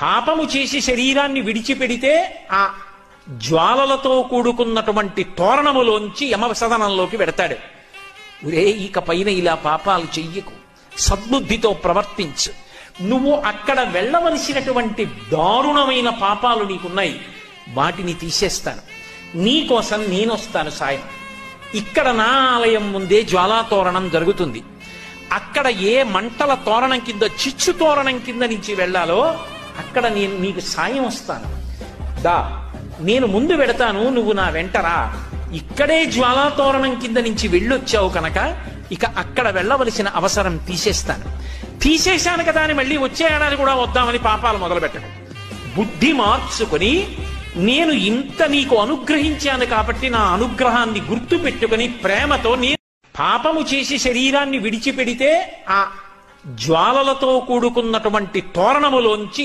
పాపము చేసి శరీరాన్ని విడిచిపెడితే ఆ జ్వాలలతో కూడుకున్నటువంటి తోరణములోంచి యమసదనంలోకి వెడతాడు. ఒరే, ఇక పైన ఇలా పాపాలు చెయ్యకు, సద్బుద్ధితో ప్రవర్తించు, నువ్వు అక్కడ వెళ్ళవలసినటువంటి దారుణమైన పాపాలు నీకున్నాయి, వాటిని తీసేస్తాను, నీకోసం నేనొస్తాను సాయం. ఇక్కడ నా ఆలయం ముందే జ్వాలాతోరణం జరుగుతుంది, అక్కడ ఏ మంటల తోరణం కింద, చిచ్చు తోరణం కింద నుంచి వెళ్ళాలో అక్కడ నేను నీకు సాయం వస్తాను. దా, నేను ముందు వెడతాను, నువ్వు నా వెంటరా. ఇక్కడే జ్వాలాతోరణం కింద నుంచి వెళ్ళొచ్చావు కనుక ఇక అక్కడ వెళ్ళవలసిన అవసరం తీసేస్తాను. తీసేశాను కదా అని మళ్ళీ వచ్చే ఏడాది కూడా వద్దామని పాపాలు మొదలుపెట్టను. బుద్ధి మార్చుకొని నేను ఇంత నీకు అనుగ్రహించాను కాబట్టి నా అనుగ్రహాన్ని గుర్తు పెట్టుకుని ప్రేమతో నేను పాపము చేసి శరీరాన్ని విడిచిపెడితే ఆ జ్వాలలతో కూడుకున్నటువంటి తోరణములోంచి